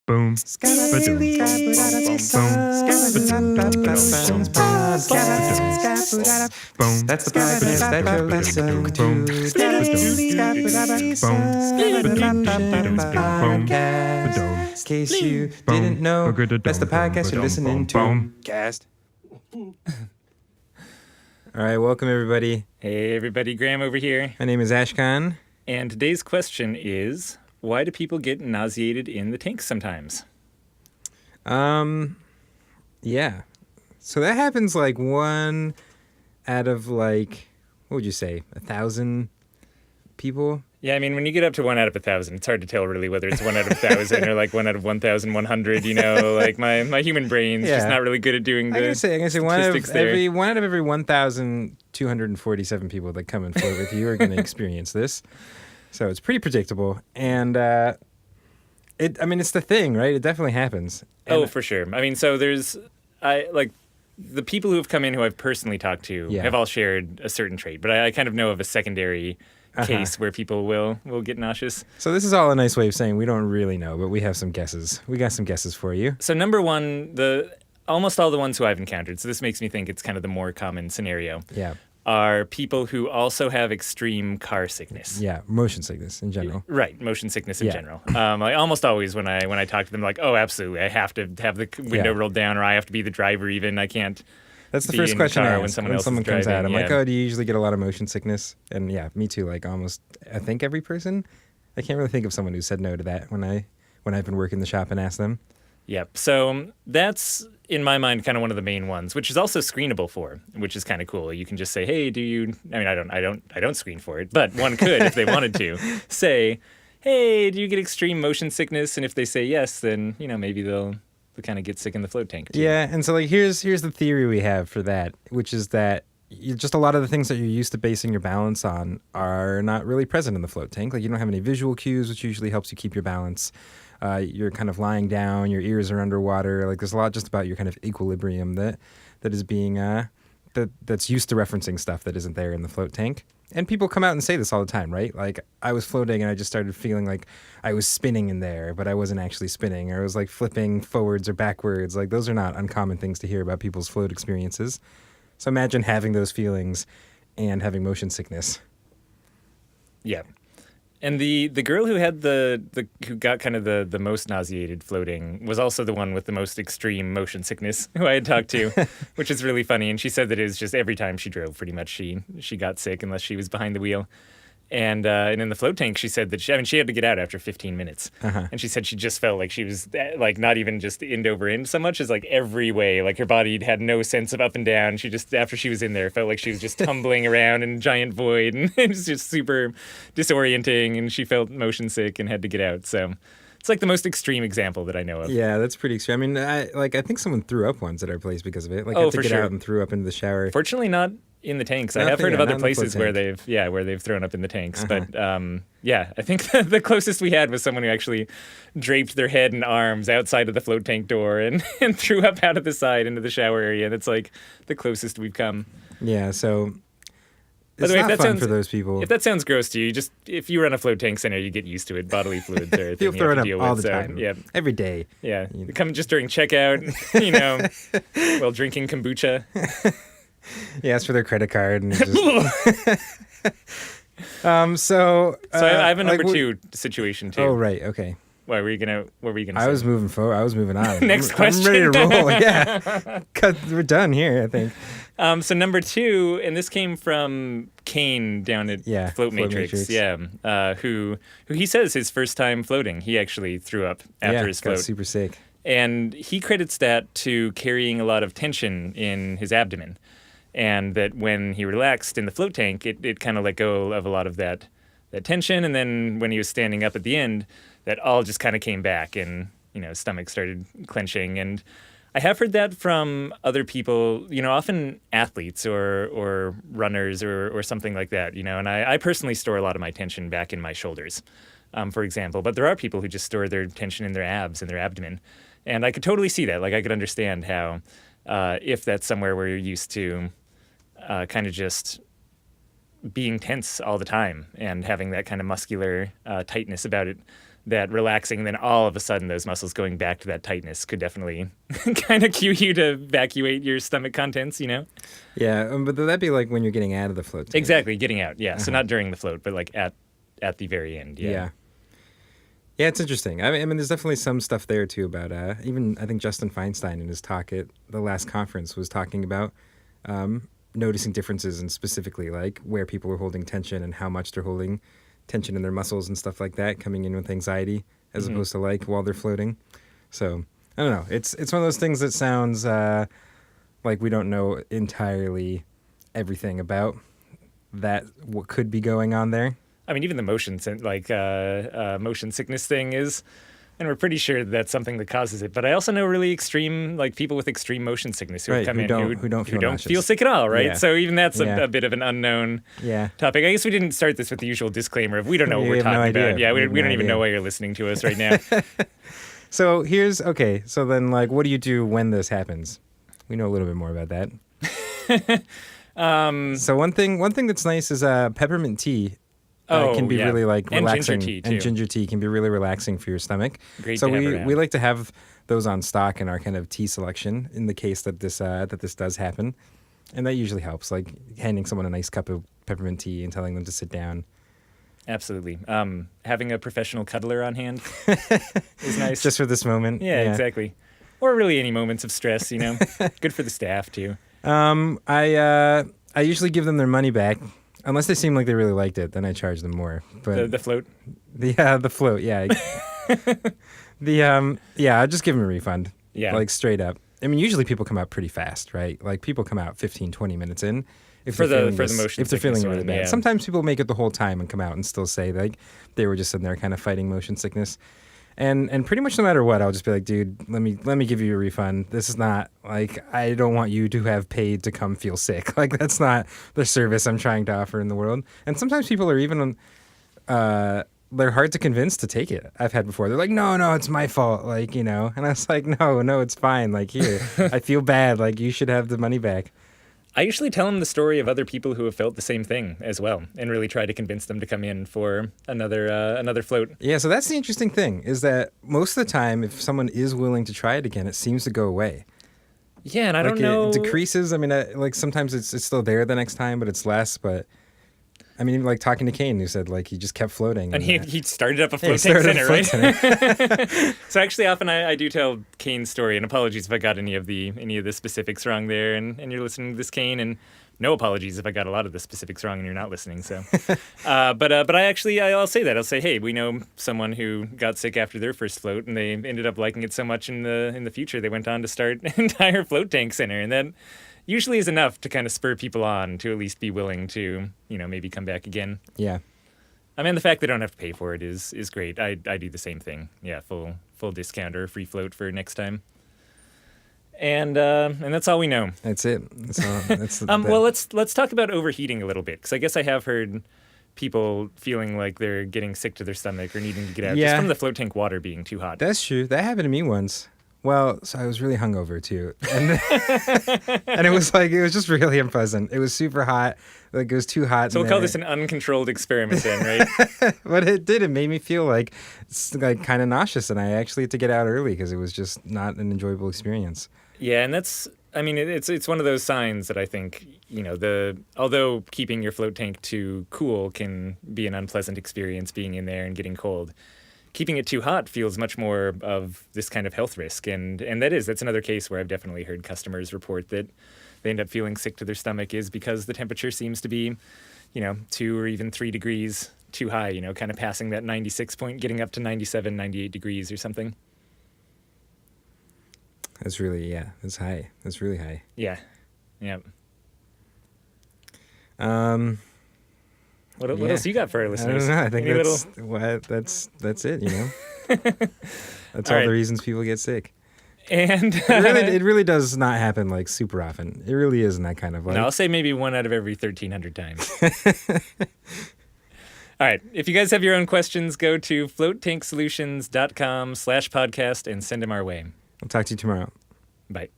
Boom. That's the podcast that you're listening to. In case you didn't know, that's the podcast you're listening to. Cast. All right, welcome everybody. Hey everybody, Graham over here. My name is Ashkan. And today's question is, why do people get nauseated in the tanks sometimes? Yeah. So that happens like 1 out of like, what would you say, 1,000 people? Yeah, I mean, when you get up to 1 out of 1,000, it's hard to tell really whether it's 1 out of 1,000 or like 1 out of 1,100, you know, like my human brain's just not really good at doing the I'm gonna say one out of every 1,247 people that come and float with you are going to experience this. So it's pretty predictable. And it's the thing, right? It definitely happens. And for sure. I mean, so the people who have come in who I've personally talked to have all shared a certain trait, but I kind of know of a secondary case where people will get nauseous. So this is all a nice way of saying we don't really know, but we have some guesses. We got some guesses for you. So number one, almost all the ones who I've encountered, so this makes me think it's kind of the more common scenario, are people who also have extreme car sickness. Yeah, motion sickness in general. Right, motion sickness in general. Almost always when I talk to them, like, oh, absolutely, I have to have the window rolled down, or I have to be the driver even. I can't. That's the first question I ask when someone comes out. I'm like, oh, do you usually get a lot of motion sickness? And yeah, me too. Like almost, I think every person. I can't really think of someone who said no to that when I've been working the shop and asked them. Yep. So that's, in my mind, kind of one of the main ones, which is also screenable for, which is kind of cool. You can just say, hey, do you, I mean, I don't screen for it, but one could, if they wanted to, say, hey, do you get extreme motion sickness? And if they say yes, then, you know, maybe they'll kind of get sick in the float tank too. Yeah. And so like, here's the theory we have for that, which is that just a lot of the things that you're used to basing your balance on are not really present in the float tank. Like you don't have any visual cues, which usually helps you keep your balance. You're kind of lying down, your ears are underwater. Like there's a lot just about your kind of equilibrium that is being that's used to referencing stuff that isn't there in the float tank. And people come out and say this all the time, right? Like I was floating and I just started feeling like I was spinning in there, but I wasn't actually spinning. Or I was like flipping forwards or backwards. Like those are not uncommon things to hear about people's float experiences. So imagine having those feelings and having motion sickness. Yeah. And the girl who had who got kind of the most nauseated floating was also the one with the most extreme motion sickness who I had talked to, which is really funny. And she said that it was just every time she drove, pretty much she got sick unless she was behind the wheel. And in the float tank, she said that she had to get out after 15 minutes. And she said she just felt like she was like not even just end over end so much as like every way. Like her body had no sense of up and down. She just, after she was in there, felt like she was just tumbling around in a giant void. And it was just super disorienting. And she felt motion sick and had to get out. So it's like the most extreme example that I know of. Yeah, that's pretty extreme. I mean, I think someone threw up once at our place because of it. Like, had to get out and threw up into the shower. Fortunately, not in the tanks. I have heard of other places where they've thrown up in the tanks. But I think the closest we had was someone who actually draped their head and arms outside of the float tank door and threw up out of the side into the shower area. That's like the closest we've come. Yeah, so by the way, not fun for those people. If that sounds gross to you, if you run a float tank center, you get used to it. Bodily fluids are a thing People throw it up deal all with, the time. Yeah. Every day. Yeah. They come just during checkout, you know, while drinking kombucha. Yeah, ask for their credit card and just... So I have a number two situation too. Oh right, okay. What were you gonna say? I was moving forward. I was moving on. Next question. I'm ready to roll. Yeah, we're done here, I think. So number two, and this came from Kane down at Float Matrix. Yeah, who he says his first time floating, he actually threw up after his float. Got super sick. And he credits that to carrying a lot of tension in his abdomen. And that when he relaxed in the float tank, it kind of let go of a lot of that tension. And then when he was standing up at the end, that all just kind of came back and, you know, his stomach started clenching. And I have heard that from other people, you know, often athletes or runners or something like that, you know. And I personally store a lot of my tension back in my shoulders, for example. But there are people who just store their tension in their abs and their abdomen. And I could totally see that. Like, I could understand how if that's somewhere where you're used to kind of just being tense all the time and having that kind of muscular tightness about it, that relaxing, then all of a sudden those muscles going back to that tightness could definitely kind of cue you to evacuate your stomach contents, you know? Yeah, but that'd be like when you're getting out of the float tank. Exactly, getting out, yeah. So not during the float, but like at the very end, yeah. Yeah. Yeah, it's interesting. I mean, there's definitely some stuff there too about even I think Justin Feinstein in his talk at the last conference was talking about noticing differences and specifically like where people were holding tension and how much they're holding tension in their muscles and stuff like that, coming in with anxiety as opposed to like while they're floating. So I don't know. It's one of those things that sounds like we don't know entirely everything about that, what could be going on there. I mean, even the motion sickness thing is, and we're pretty sure that's something that causes it. But I also know really extreme, like people with extreme motion sickness who have come in who don't feel sick at all, right? Yeah. So even that's a bit of an unknown topic. I guess we didn't start this with the usual disclaimer of we don't know what we're talking about. Yeah, we don't even know why you're listening to us right now. So so then like, what do you do when this happens? We know a little bit more about that. So one thing that's nice is peppermint tea. Can be really like relaxing, and ginger tea too. And ginger tea can be really relaxing for your stomach. Great so to have we around. like to have those on stock in our kind of tea selection in the case that this does happen, and that usually helps. Like handing someone a nice cup of peppermint tea and telling them to sit down. Absolutely. Having a professional cuddler on hand is nice. Just for this moment. Yeah, exactly. Or really any moments of stress, you know. Good for the staff too. I usually give them their money back. Unless they seem like they really liked it, then I charge them more. But the float? The float, yeah. I just give them a refund. Yeah. Like straight up. I mean, usually people come out pretty fast, right? Like people come out 15, 20 minutes in. If for they're the motion if they're feeling sickness really one, bad. yeah. Sometimes people make it the whole time and come out and still say like they were just sitting there kind of fighting motion sickness. And pretty much no matter what, I'll just be like, dude, let me give you a refund. This is not like, I don't want you to have paid to come feel sick. Like that's not the service I'm trying to offer in the world. And sometimes people are even they're hard to convince to take it. I've had before. They're like, no, it's my fault. Like, you know, and I was like, no, it's fine. Like here, I feel bad. Like you should have the money back. I usually tell them the story of other people who have felt the same thing as well, and really try to convince them to come in for another float. Yeah, so that's the interesting thing, is that most of the time, if someone is willing to try it again, it seems to go away. Yeah, and I like don't know. It decreases. I mean, like sometimes it's still there the next time, but it's less. But I mean, like talking to Kane, who said like he just kept floating. And he started up a float tank center, right? Center. So actually, often I do tell Kane's story, and apologies if I got any of the specifics wrong there, and you're listening to this, Kane, and no apologies if I got a lot of the specifics wrong and you're not listening. So, but I'll say that. I'll say, hey, we know someone who got sick after their first float, and they ended up liking it so much in the future they went on to start an entire float tank center, and that usually is enough to kind of spur people on to at least be willing to, you know, maybe come back again. Yeah. I mean, the fact they don't have to pay for it is great. I do the same thing. Yeah, full discount or free float for next time. And that's all we know. That's it. That's well, let's talk about overheating a little bit, because I guess I have heard people feeling like they're getting sick to their stomach or needing to get out just from the float tank water being too hot. That's true. That happened to me once. Well, so I was really hungover too, and and it was just really unpleasant. It was super hot, like it was too hot. So we'll call this an uncontrolled experiment, then, right? But it did. It made me feel like kind of nauseous, and I actually had to get out early because it was just not an enjoyable experience. Yeah, and that's. I mean, it's one of those signs that I think, you know, although keeping your float tank too cool can be an unpleasant experience, being in there and getting cold, keeping it too hot feels much more of this kind of health risk. And that's another case where I've definitely heard customers report that they end up feeling sick to their stomach is because the temperature seems to be, you know, 2 or even 3 degrees too high, you know, kind of passing that 96 point, getting up to 97, 98 degrees or something. That's that's high. That's really high. Yeah. Yeah. What else you got for our listeners? I don't know. I think that's it, you know? That's all the reasons people get sick. And it really does not happen like super often. It really isn't that kind of like. No, I'll say maybe 1 out of every 1,300 times. All right. If you guys have your own questions, go to floattanksolutions.com/podcast and send them our way. I'll talk to you tomorrow. Bye.